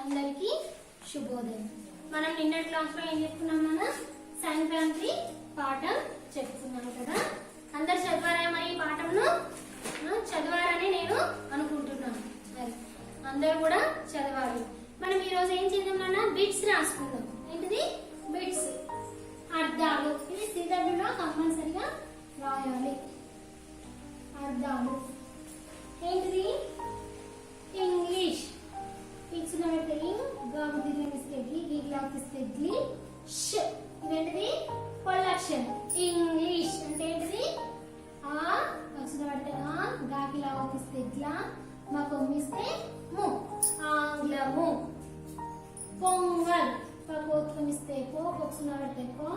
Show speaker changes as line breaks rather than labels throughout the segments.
అందరికీ శుభోదయం. మనం నిన్నటి క్లాస్ లో ఏం చెప్పుకున్నాం? మన సంక్రాంతి పాఠం చెప్పుకున్నాం కదా. అందరు చదివారా? మరి ఈ పాఠంను చదివారని నేను అనుకుంటున్నాను. మరి అందరు కూడా చదవాలి. మనం ఈ రోజు ఏం చేద్దాం? బిట్స్ రాసుకుందాం. ఏంటిది? బిట్స్, అర్థాలు. ఇది శ్రీధరులో కంపల్సరిగా రాయాలి. అర్థాలు ఏంటిది? ఇంగ్లీష్. ఇదేంటిది? పొల్లక్షరం. ఇంగ్లీష్ అంటే ఏంటిది? ఆ అక్షరం పడితే ఆ, గాకి లావతిస్తే గ్లా, మా కొమ్మిస్తే ము, ఆంగ్లము. పొంగల్, పకోత్కమిస్తే పో, పొక్సున పడితే పో,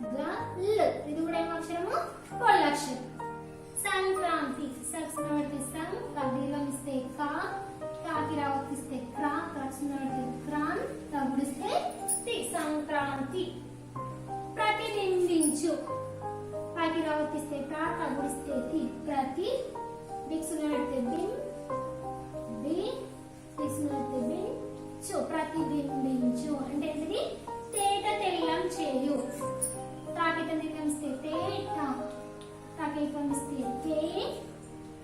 గల్. ఇది కూడా ఏం అక్షరము? పొల్లక్షరం. సంక్రాంతి, సక్సున పడితే సం, కదీర్ఘమిస్తే కా, కాకి రావతిస్తే క్రా, క్రక్సున పడితే క్రాన్, తగుడిస్తే తి. సంక్రాంతి. ప్రతిబింబించు, కాకి రావతిస్తే ప్రా, తగుడిస్తే తి. ప్రతి, బిక్సున పడితే బిం, బి, బిక్సున పడితే బిం, చు. ప్రతిబింబించు అంటే ఏంటిది? తేట తెల్లం చేయు. తాకిట నిర్గమిస్తే తేట, తాకి పంపిస్తే తే,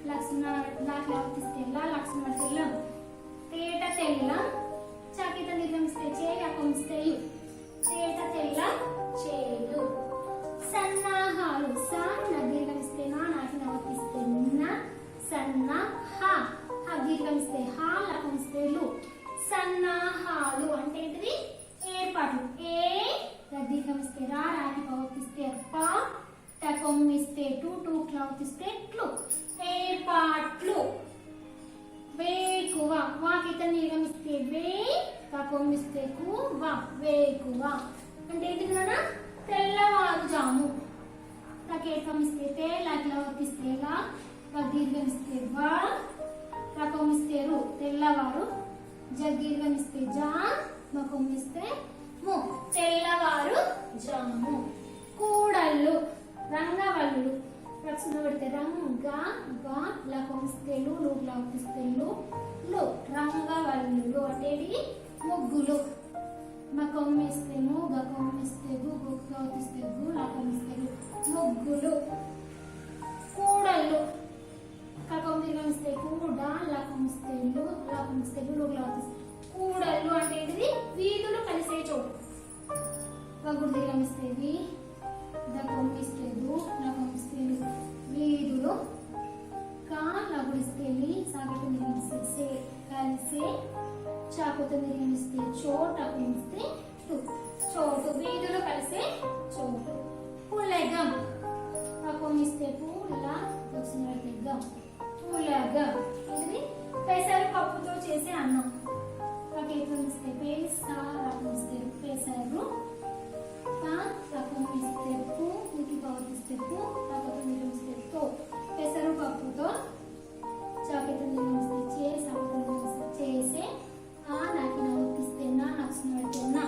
లక్ష్మణ లాకి లావతిస్తే లా, లక్ష్మణ తెల్లం. తేట తెల్లం. చాకిత నిర్గమిస్తే చే, పంపిస్తే యు. తేట తెల్లం చేయు. సన్నాహాలు, సా, దీర్ఘమిస్తే నా, నాకి నవతిస్తే న, సన్న హ, దీర్ఘమిస్తే హ, లకమిస్తే లు. సన్నాహాలు అంటే ఏంటిది? ఏర్పాట్లు. ఏ, దీర్ఘమిస్తే రా, రాకి పవతిస్తే ప, టకొమ్మిస్తే టు, టు క్లౌతిస్తే ట్లు. ఏర్పాట్లు. వేకువ, వాకిత నిర్గమిస్తే వే, టకొమ్మిస్తే కు, వ, వేకువ అంటే ఏంటిది నాన్న? తెల్లవారుజాము. తకేకమిస్తే తే, లక్లవతిస్తే లా, దీర్ఘమిస్తే వా, టకొమ్మిస్తే రు, తెల్లవారు. దీర్ఘమిస్తే జా, మకొమ్మిస్తే ము, తెల్లవారు జాము. కూడళ్ళు, రంగవల్లులు. రక్షణ పెడితే రంగ, గా, లకొమ్మిస్తే లు, లౌతిస్తే లు, రంగవల్లులు అంటే ముగ్గులు. మకొమ్మిస్తే ము, గకొమ్మిస్తే గు, గుక్లౌతిస్తే గు, లకొమ్మిస్తే లు, ముగ్గులు. కూడళ్ళు, కకొమ్మిస్తే కూడ, లకొమ్మిస్తే లు, లకొమ్మిస్తే లు, లౌతిస్తే. కూడళ్ళు అంటే ఏంటిది? వీధులు కలిసే చోటు. వగుడు దిగమిస్తే వి, దకొమ్మిస్తే దు, లకొమ్మిస్తే లు, వీధులు. కా, లగుడిస్తే లి, సాగట నిర్మిస్తే సే, కలిసే. చాకుతో నిర్మిస్తే చో, టకొమ్మిస్తే టు, చోటు. వీధులు కలిసే చోటు. పులగం, పకొమ్మిస్తే పు, లా, దక్షిణాడితే గం, పులగం. ఇది పెసరు పప్పుతో చేసే అన్నం. పకేకమిస్తే పేసా, రకమిస్తే పెసరు. రకమిస్తే పు, నీకి పవతిస్తే పు, రకతో నిర్మిస్తే తో. పెసరు పప్పుతో. చాకెతో నిర్మిస్తే చే, సాకెతో నిర్మిస్తే చేసే. ఆ, నాకి నవ్వుతిస్తే నా, నచ్చిన నా,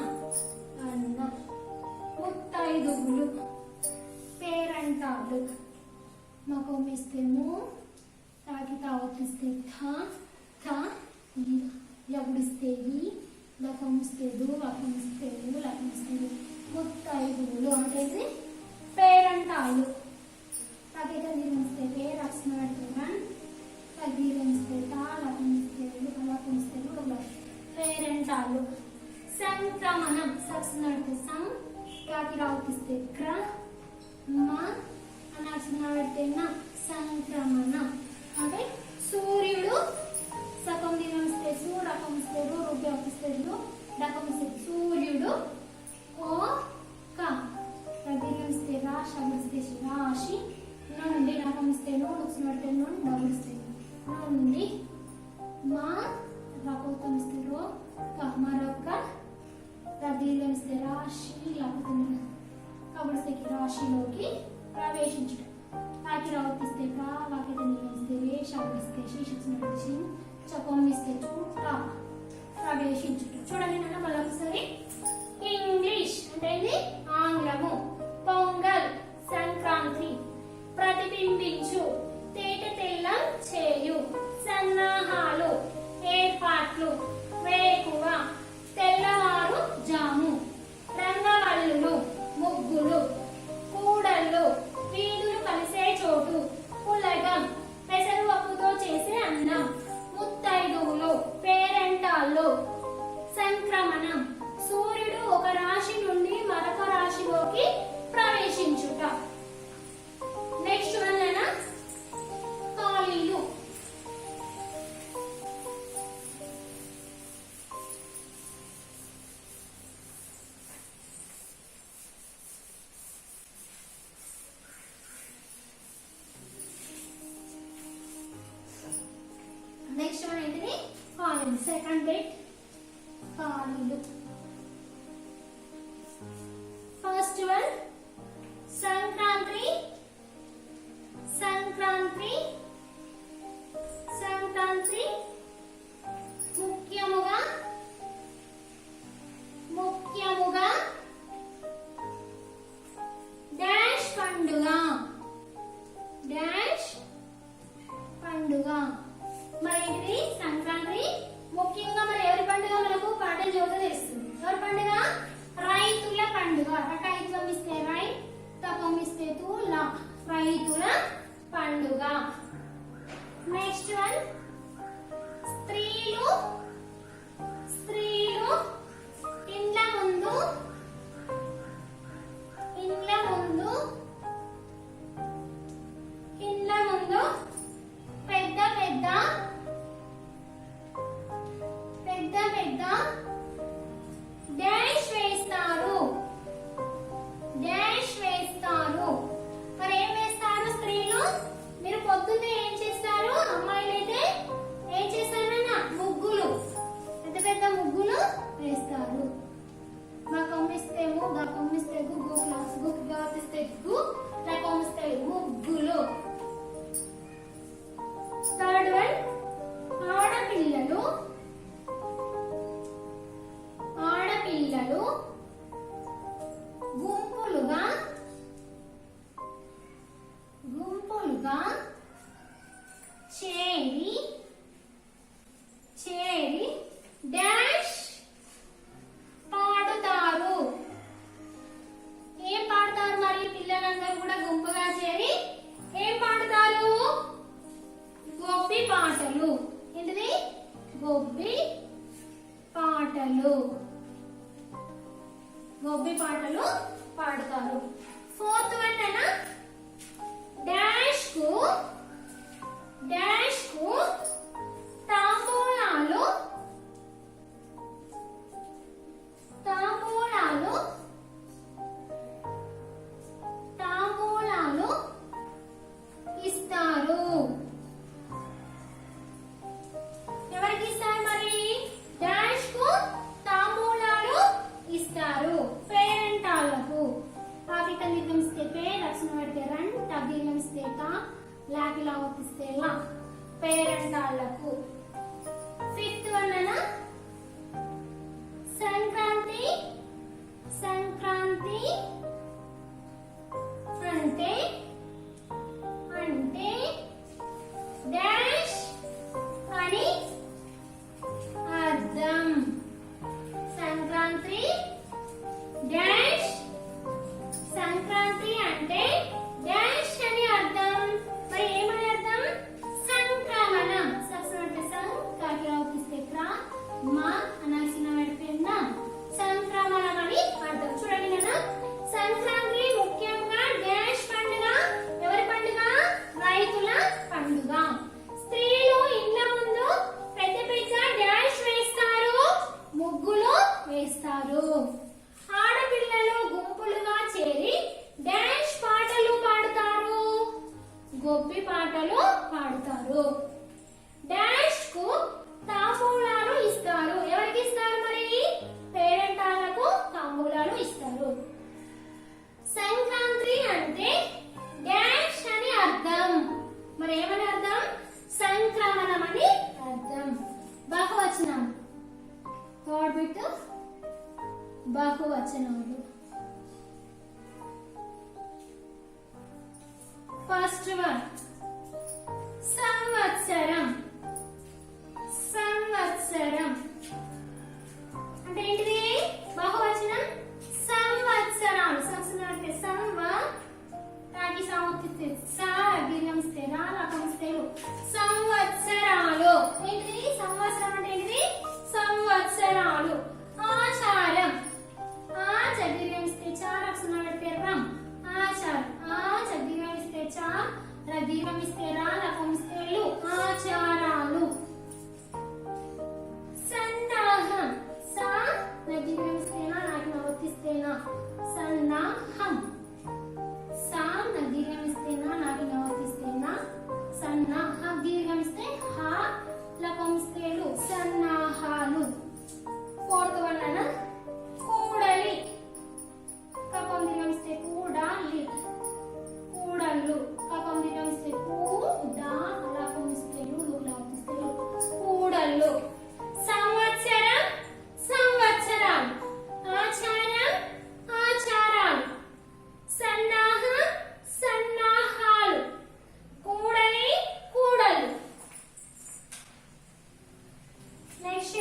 అన్నం. ముత్తైదుగులు, పేరంటాలు. మకొమ్మిస్తే ము, తాకి తావతిస్తే థ, థ, లగుడిస్తే వి, లకొమ్మిస్తే దు, లకొమ్మిస్తే లు, లకొమ్మిస్తే లు. ముత్తైదుగులు అంటే పేరంటాలు. తగిత నిర్మిస్తే పే, రక్షణ పెడితే రన్, తగ్గిస్తే తా, లకొమ్మిస్తే లు, లకొమ్మిస్తే లు, పేరంటాలు. సంక్రమణం, సక్షణ పెడితే సం, కాకి రావతిస్తే క్ర, మ, అనక్షణ పెడితే న, సంక్రమణం అంటే సూర్యుడు. సకం నిర్మిస్తే సు, రకమిస్తే రు, రూపమిస్తే లు, డకమిస్తే సూర్యుడు. ఓ, క, దీర్ఘమిస్తే రా, శమిస్తే రాశి. నుండి, రకమిస్తే ను, లుక్స్మిస్తే ను, డబులిస్తే నుండి. మా, రకోతమిస్తే రో, క, మరొక. దీర్ఘమిస్తే రాశి, లేకపోతే కబుడిస్తే రాశిలోకి ప్రవేశించడం. తాకి రావతిస్తే కా, వాకిత నిర్మిస్తే రే, శమిస్తే షి, శిక్షణ చకొమ్మిస్తే చూట, ప్రవేశించుట. చూడండి నాన్న మళ్ళీ ఒకసారి. ఇంగ్లీష్ అంటే ఆంగ్లము. పొంగల్, సంక్రాంతి. ప్రతిబింబించు, తేట తెల్లం చేయు. సన్నాహాలు, ఏర్పాట్లు. వేకువ, సంవత్సరాలు. సంక్రమణం సూర్యుడు ఒక రాశి నుండి మరొక రాశిలోకి ప్రవేశించుట. నెక్స్ట్ వన్ ఖాళీలు. నెక్స్ట్ వన్ ఏంటిది ఖాళీలు. సెకండ్ బిట్ ఖాళీలు. ఫస్ట్ వన్ సంక్రాంతి. సంక్రాంతి సంక్రాంతి ముఖ్యముగా ముఖ్యముగా డాష్ పండుగ. డాష్ పండుగ. మరి ఇది సంక్రాంతి ముఖ్యంగా మరి ఎవరి పండుగ మనకు పాటలు చోట తెలుస్తుంది. ఎవరి పండుగ? రైతుల పండుగ. రకాయిత్వం ఇస్తే రై, తపం ఇస్తే తూలా, రైతుల పండుగ. నెక్స్ట్ వన్ స్త్రీలు. స్త్రీలు ఇండ్ల ముందు ఇండ్ల ముందు ఇండ్ల ముందు పెద్ద పెద్ద పెద్ద పెద్ద డాష్ వేస్తారు. డాష్ వేస్తారు. మరి ఏం వేస్తారు స్త్రీలు? మీరు పొద్దున్నే ఏం చేస్తారు? అమ్మాయిలైతే ఏం చేస్తారన్నా ముగ్గులు, పెద్ద పెద్ద ముగ్గులు వేస్తారు. మా కొమ్మిస్తే ము, గా కొమ్మిస్తే గు, గు క్లాస్ గు, గా తీస్తే గు, లా కొమ్మిస్తే ముగ్గులు. థర్డ్ వన్ ఆడపిల్లలు. ఆడపిల్లలు గుంపులుగా గుంపులుగా చేరి చేరి డాష్ పాడుతారు. ఏం పాడతారు మరి? పిల్లలందరూ కూడా గుంపుగా చేరి ఏం పాడుతారు? గొబ్బి పాటలు. ఏంటిది? గొబ్బి పాటలు. గొబ్బి పాటలు పాడతారు. ఫోర్త్ వన్ అన్నా డాష్ కు డాష్ కు తాంబూలాలు తాంబూలాలు తాంబూలాలు ఇస్తారు. ఎవరికి ఇస్తారు మరి? డాష్ కు తాంబూలాలు ఇస్తారు. పేరెంటాలకు. పాకిట నిర్గమిస్తే పే, లక్షణం పెడితే రన్, టగ్ నిర్గమిస్తే కా, లాకి లాగిస్తే లా. పేరెంటాలకు. ఫిఫ్త్ వన్ అన్న సంక్రాంతి. సంక్రాంతి అంటే అంటే డాష్ అని అర్థం. సంక్రాంతి డాష్. సంక్రాంతి అంటే డాష్ అని అర్థం. మరి ఏమని అర్థం? సంక్రమణం. సక్సన అంటే సం, కాకి రావుకిస్తే క్రా, మా అనాల్సిన పెడిపోయిందా? సంక్రమణం అని అర్థం. చూడండి కదా, సంక్రాంతి ముఖ్యంగా డాష్ పండుగ. ఎవరి పండుగ? రైతుల పండుగ. స్త్రీలు ఇండ్ల ముందు పెద్ద పెద్ద డాష్ వేస్తారు, ముగ్గులు వేస్తారు. ఆడపిల్లలు గుంపులుగా చేరి డాష్ పాటలు పాడుతారు, గొబ్బి పాటలు పాడుతారు. డాష్ కు తాంబూలాలు ఇస్తారు. ఎవరికి ఇస్తారు మరి? పేరెంటాలకు తాంబూలాలు ఇస్తారు. సంక్రాంతి అంటే డాష్ అని అర్థం. మరి ఏమని అర్థం? సంక్రమణం అని అర్థం. బహువచనం. థర్డ్ బిట్ బహువచనాలు. ఫస్ట్ వన్ సంవత్సరం. సంవత్సరం అంటే ఏంటిది? బహువచనం. సంవత్సరాలు. సంవత్సరం అంటే సంవ, తాకి సాముత్తిస్తే సా, దీర్ఘమిస్తే రా, లాకమిస్తే రు. సంవత్సరాలు. ఏంటిది? సంవత్సరం అంటే ఏంటిది? సంవత్సరం.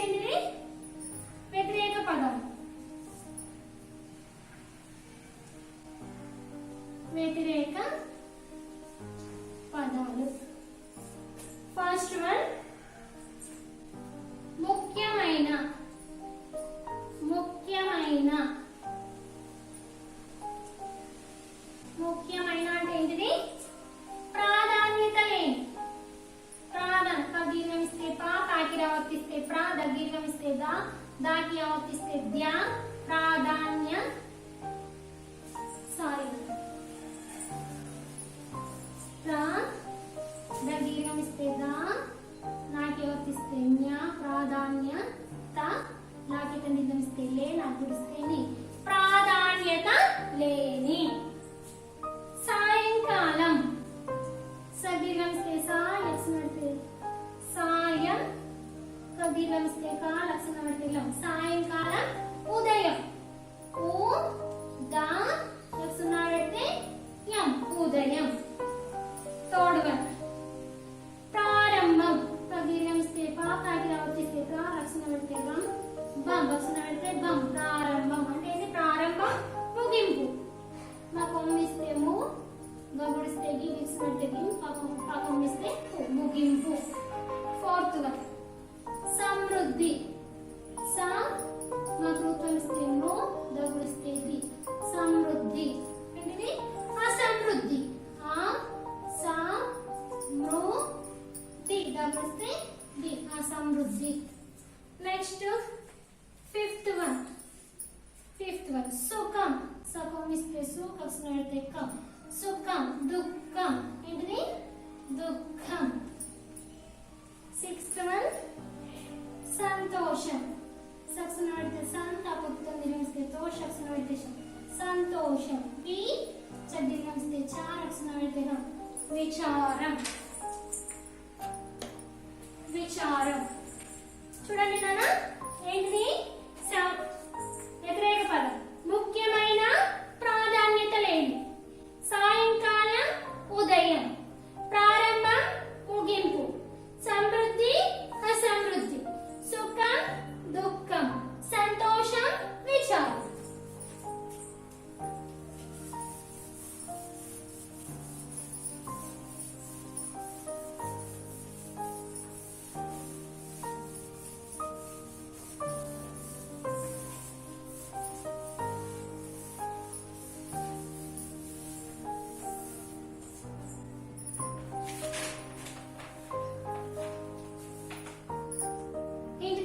ఏంటిది వ్యతిరేక పదాలు. వ్యతిరేక పదాలు. ఫస్ట్ వన్ ముఖ్యమైన. ముఖ్యమైన. ముఖ్యమైన అంటే ఏంటిది ప్రాధాన్యత లేని. దీర్ఘం ఇస్తే పా, పాకి రావర్తిస్తే ప్రా, దీర్ఘం ఇస్తే దా, దాకి ఆవర్తిస్తే ద్యా. ప్రాధాన్య దీర్ఘం ఇస్తే దా, నాకి ఆవర్తిస్తే న్యా. ప్రాధాన్యత. నాకి దీర్ఘం ఇస్తే లే, నాకు గుడిస్తే ని. ప్రాధాన్యత లేని. సాయంకాలం. దీర్ఘం ఇస్తే సా, లక్షణం పెడితే సాయం. దీర్ఘం ఇస్తే కా, లక్షణం పెడితే లం. సాయంకాలం. ఉదయం. ఉ ద లక్షణం పెడితే యం. ఉదయం. థర్డ్ వన్ ప్రారంభం. దీర్ఘం ఇస్తే పా, పాకి రావర్తిస్తే ప్రా, లక్షణం పెడితే బం. బం లక్షణం పెడితే బం. ప్రారంభం అంటే ఇది ప్రారంభం, ముగింపు. మా కొమ్మిస్తే ము, గగుడిస్తే గి, గిడిస్తే గిం, పాకం ఇస్తే ముగింపు. ఫోర్త్ వన్ సమృద్ధి. సా మా కృతం ఇస్తే ము, గగుడిస్తే ది. సమృద్ధి ఏంటిది అసమృద్ధి. ఆ సా మృ ది, గగుడిస్తే ది. అసమృద్ధి. నెక్స్ట్ ఫిఫ్త్ వన్ సుఖం. సుఖం ఇస్తే సు, కక్షణ పెడితే కం. సుఖం. దుఃఖం ఏంటిది దుఃఖం. సిక్స్త్ వన్ సంతోషం. సక్షణ పెడితే సంత, పొత్తం నిర్మిస్తే తో, సక్షణ పెడితే సంతోషం. వి చర్దిర్మిస్తే చా, రక్షణ పెడితే రం. విచారం. విచారం. చూడండి నాన్న ఏంటిది వ్యతిరేక పదం. ముఖ్యమైన, ప్రాధాన్యత లేని. సాయంకాలం, ఉదయం. ప్రారంభం, ముగింపు. సమృద్ధి, అసమృద్ధి. సుఖం, దుఃఖం. సంతోషం, విచారం.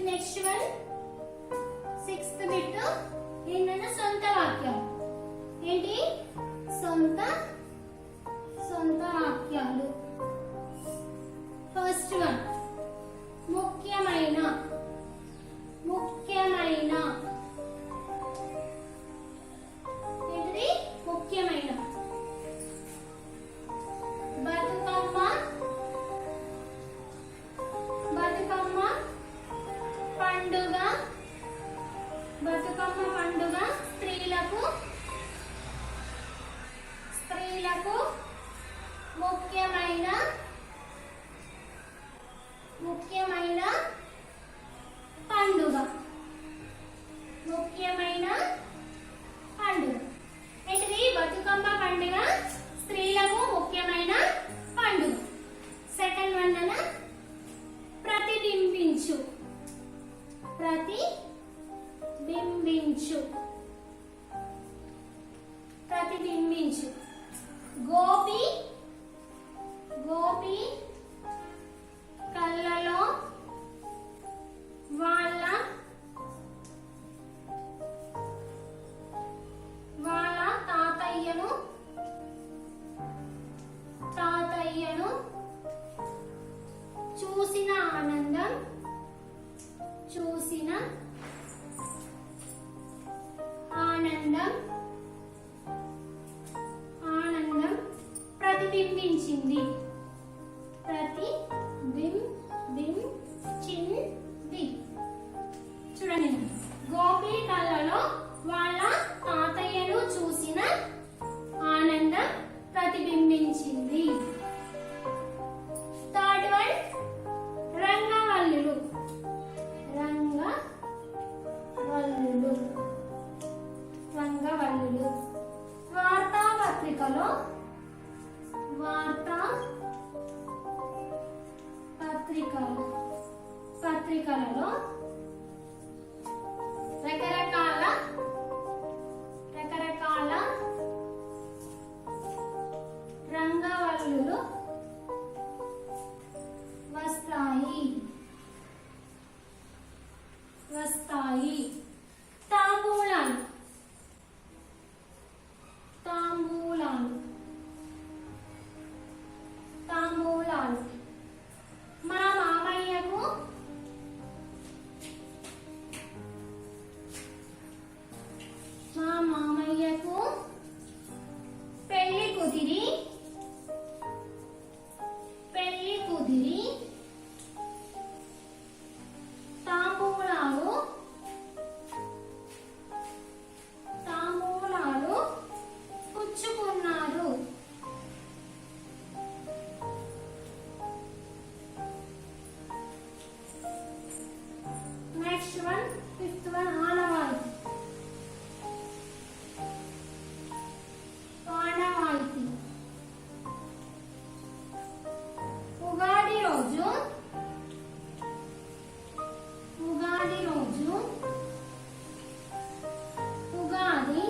నెక్స్ట్ వన్ సిక్స్త్ బిట్ ఏంటంటే సొంత వాక్యం. ఏంటి సొంత వాక్యాలు. ఫస్ట్ వన్ ముఖ్యమైన. ముఖ్యమైన ఏంటిది ముఖ్యమైన. బతుకమ్మ. బతుకమ్మ పండుగ. బతుకమ్మ పండుగ స్త్రీలకు ముఖ్యమైన పండుగ. ముఖ్యమైన పండుగ ఏంటిది బతుకమ్మ పండుగ స్త్రీలకు ముఖ్యమైన పండుగ. సెకండ్ వన్ అన్న ప్రతిబింబించు. ప్రతిబింబించు. ప్రతిబింబించు. గోపి. గోపి కళ్ళలో వాళ్ళ తాతయ్యను చూసిన ఆనందం. చూసిన ఆనందం ప్రతిబింబించింది. ప్రతిబింబించింది. చూడండి గోపి కళ్ళలో వాళ్ళ తాతయ్యను చూసిన ఆనందం ప్రతిబింబించింది. థర్డ్ వన్ రంగవల్లులు. రంగ వస్తాయి. తాంబూలాలు తాంబూలాలు తాంబూలాలు. మా మామయ్యకు పెళ్లి కుదిరి తాంబూలాలు పుచ్చుకున్నారు. నెక్స్ట్ వన్, ఫిఫ్త్ వన్, ఆనవాయితీ. ఉగాది రోజు ఉగాది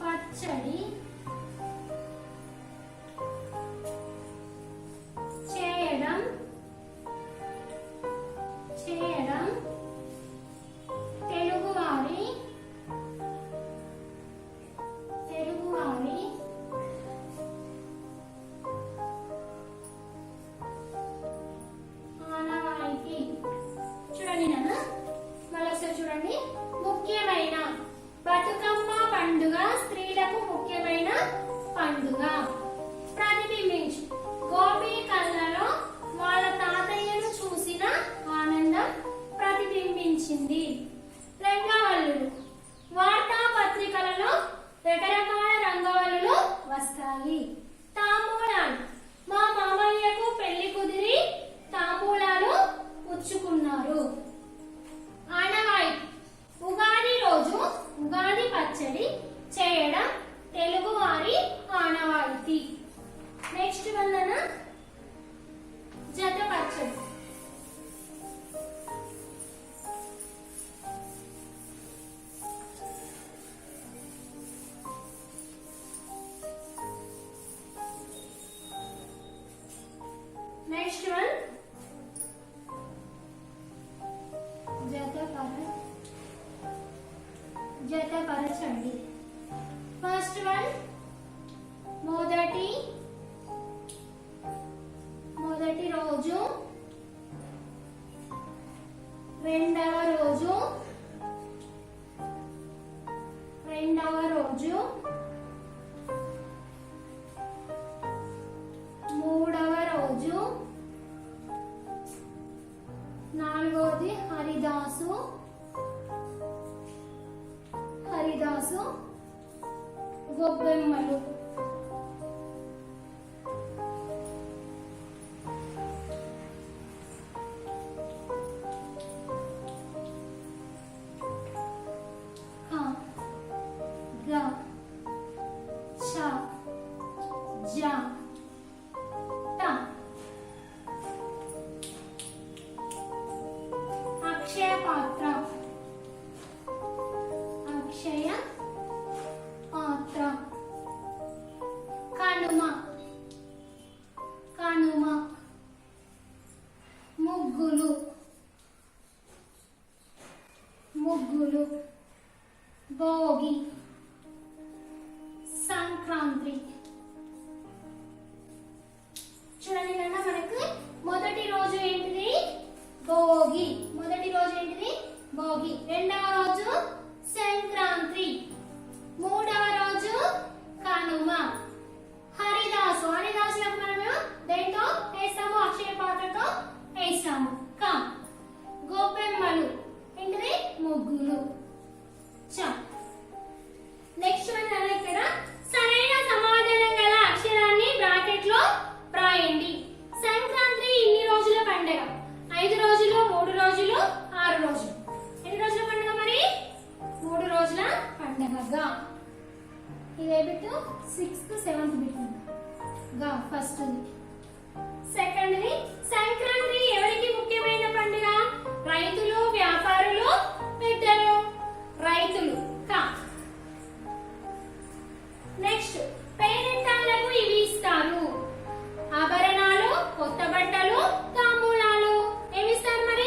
పచ్చడి చేయడం తెలుగువారి ఆనవాయితీ. చూడండి నాన్న, మళ్ళొకసారి చూడండి. ముఖ్యమైన బతుకమ్మ పండుగ స్త్రీలకు ముఖ్యమైన పండుగ. ప్రతిబింబించు. గోపి కళ్ళలో వాళ్ళ తాతయ్యను చూసిన ఆనందం ప్రతిబింబించింది. రంగవల్లులు. వార్తాపత్రికలలో రకరకాల రంగవల్లులు వస్తాయి. తాంబూలాలు. మా మామయ్యకు పెళ్లి కుదిరి తాంబూలాలు పుచ్చుకున్నారు. ఆనవాయితీ. ఉగాది రోజు ఉగాది పచ్చడి చేయడం తెలుగువారి ఆనవాయితీ. నెక్స్ట్ వల్ల జత పచ్చడి. నెక్స్ట్ వన్ జతపరచండి. ఫస్ట్ వన్ మొదటి రోజు, రెండవ రోజు, మూడవ రోజు, నాలుగవది హరిదాసు గొబ్బెమ్మలు. అక్షయ పాత్ర కనుమ ముగ్గులు భోగి సంక్రాంతి. చూడండి నాన్న, మనకు మొదటి రోజు ఏంటిది? భోగి. రెండవ రోజు సంక్రాంతి, మూడవ రోజు కనుమ. హరిదాసులకు మనము దేంతో వేస్తాము? అక్షయ పాత్రతో వేస్తాము. గొబ్బెమ్మలు ఏంటిది? ముగ్గులు. నెక్స్ట్ వన్ ఇక్కడ సరైన సమాధానం గల అక్షరాన్ని బ్రాకెట్ లో రాయండి. సంక్రాంతి ఇన్ని రోజుల పండుగ? 5 రోజులు, 3 రోజులు, 6 రోజులు. ఎన్ని రోజుల పండుగ మరి? 3 రోజుల పండుగగా. ఇదే బిట్ 6th 7th బిట్ గా ఫస్ట్. సెకండ్ సంక్రాంతి ఎవరికి ముఖ్యమైన పండుగ? రైతులు, వ్యాపారులు, పెద్దలు. రైతులు. నెక్స్ట్ పేరెంటాలకు ఇవి ఇస్తారు: ఆభరణాలు, కొత్త బట్టలు, తాంబూలాలు. ఏమిస్తారు మరి?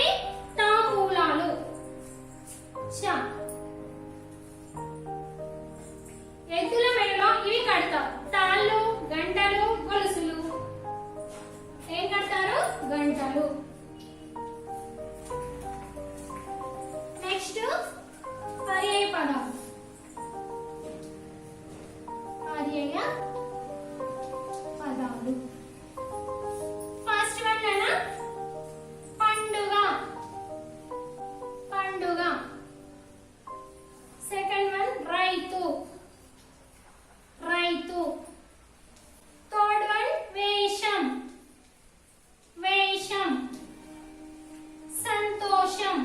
సంతోషం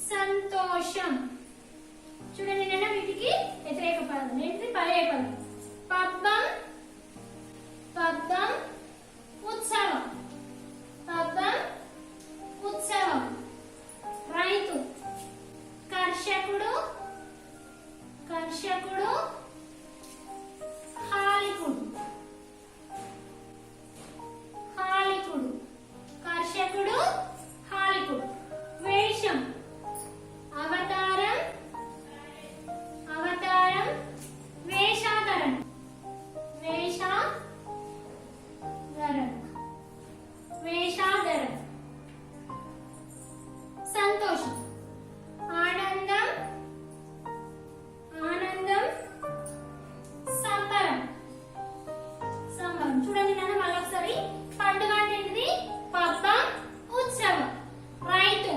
సంతోషం. చూడండి నేను వీటికి వ్యతిరేక పదం ఏంటిది పర్యాయ పదం. పబ్బం పబ్బం ఉత్సవం పబ్బం ఉత్సవం. రైతు కర్షకుడు కర్షకుడు హాలికుడు హాలికుడు కర్షకుడు హాలికుడు. వేషం అవతారం అవతారం వేషాధరణ వేషాధరణ వేషాధరణ. సంతోషం ఆనందం ఆనందం సంబరం సంబరం. చూడండి నాన్న మళ్ళీ ఒకసారి. పండుగ అంటే ఏంటిది పబ్బం ఉత్సవం. రైతు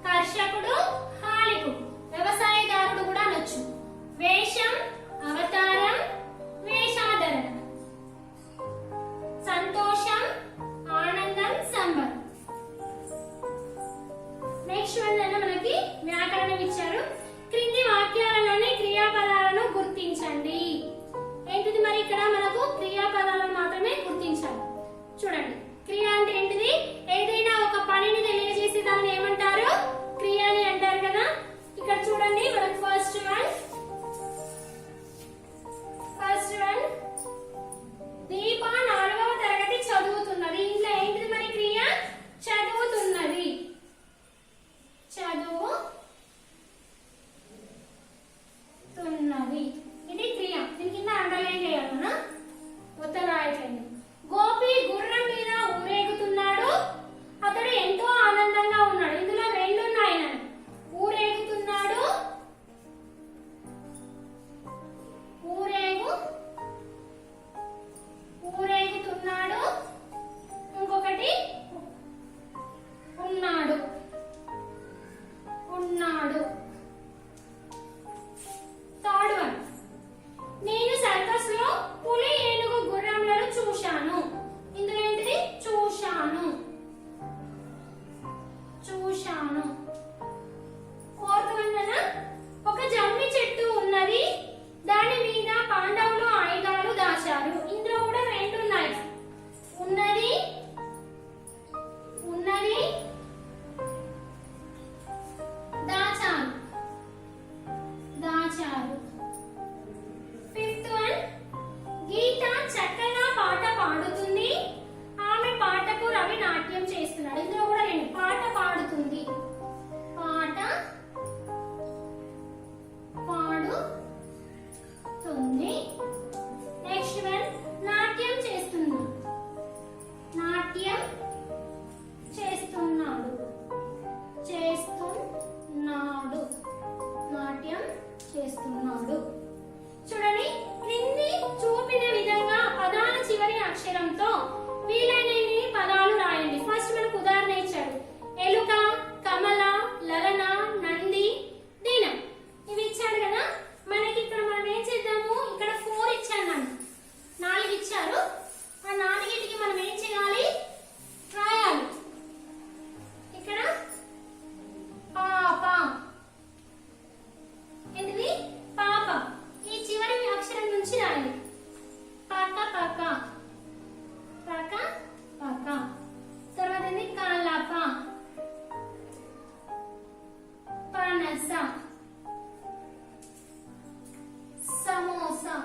కర్షకుడు హాలికుడు వ్యవసాయదారుడు కూడా అనొచ్చు. వేషం అవతారం వేషాధరణ. సంతోషం ఆనందం సంబరం. నెక్స్ట్ వన్ మనకి వ్యాకరణం ఇచ్చారు. క్రింది వాక్యాలలోని క్రియాపదాలను గుర్తించండి. ఏంటిది మరి ఇక్కడ మనకు క్రియాపదాలను మాత్రమే గుర్తించాలి. చూడండి క్రియ అంటే ఏంటిది ఏదైనా ఒక పనిని తెలియజేసే దాన్ని ఏమంటారు క్రియ అని అంటారు కదా. ఇక్కడ చూడండి మనకు ఫస్ట్ వన్ దీప 4వ తరగతి చదువుతున్నది. ఇంట్లో ఏంటిది మరి క్రియ చదువుతున్నది చదువుతున్నది. ఇది క్రియ. దీని కింద అండర్లైన్ చేయాలన్నా మొత్తం రాయట్లేదు. గోపి గుర్రం మీద ఊరేగుతున్నాడు. అతడు ఎంతో ఆనందంగా ఉన్నాడు. ఇందులో రెండు ఉన్నాయి. ఊరేగుతున్నాడు ఊరేగుతున్నాడు. ఇంకొకటి ఉన్నాడు ఉన్నాడు. థర్డ్ వన్ నేను సర్కస్ లో పులి ఏనుగు గుర్రంలను చూశాను. ఇందులో ఏంటిది చూశాను చూశాను. ఫోర్త్ వన్ ఒక జమ్మి చెట్టు ఉన్నది. దాని మీద పాండవులు ఆయుధాలు దాచారు. ఇందులో కూడా రెండు ఉన్నాయి. ఉన్నది ఉన్నది దాచారు దాచారు. ఫిఫ్త్ వన్ గీత చక్కగా పాట పాడుతుంది. ఆమె పాటకు రవి నాట్యం చేస్తున్నాడు. ఇందులో కూడా రెండు పాట పాడుతుంది పాట పాడుతుంది. నెక్స్ట్ వన్ నాట్యం చేస్తుంది నాట్యం చేస్తున్నాడు చేస్తున్నాడు నాట్యం చేస్తున్నాడు. చూడండి క్రింది చూపిన విధంగా పదాల చివరి అక్షరంతో వీలైనన్ని పదాలు రాయండి. ఫస్ట్ మనకు ఉదాహరణ ఇచ్చాడు. ఎలుక కమల లలన నంది దీనం ఇవి ఇచ్చాడు కదా. మనకి ఇక్కడ మనం ఏం చేద్దాము ఇక్కడ 4 ఇచ్చాను 4 ఇచ్చారు. ఆ 4టికి మనం ఏం చేయాలి రాయాలి. ఇక్కడ పాప ఏంటిది పాప. ఈ చివరి అక్షరం నుంచి రాయాలి. పక పక పక పక. తర్వాత ఏంటి కలప పనస సమోసా.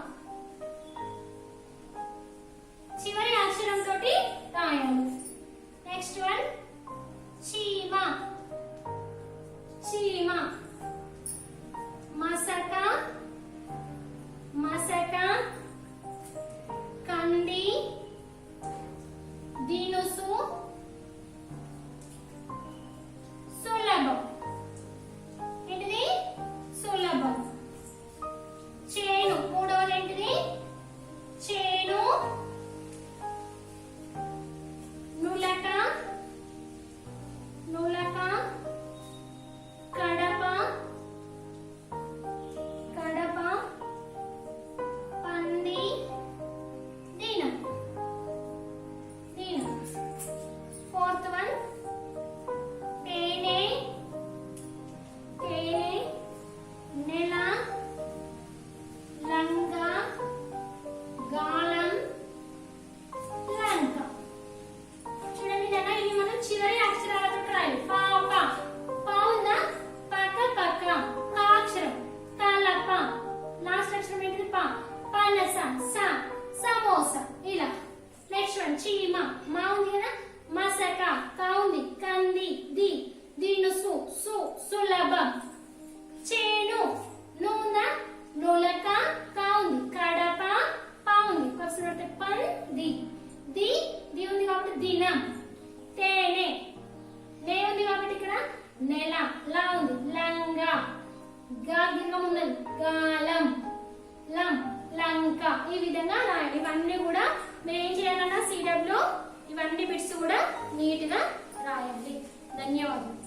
చివరి అక్షరం తోటి రాయాలి. నెక్స్ట్ వన్ చీమ చీమ. మసక మసక కంది దినుసు సులభం. ఏంటిది గా దీర్ఘం ఉన్నది గాలం, లం లంక. ఈ విధంగా రాయాలి. ఇవన్నీ కూడా మీరు ఏం చేయాలన్నా CW ఇవన్నీ బిట్స్ కూడా నీట్ గా రాయాలి. ధన్యవాదాలు.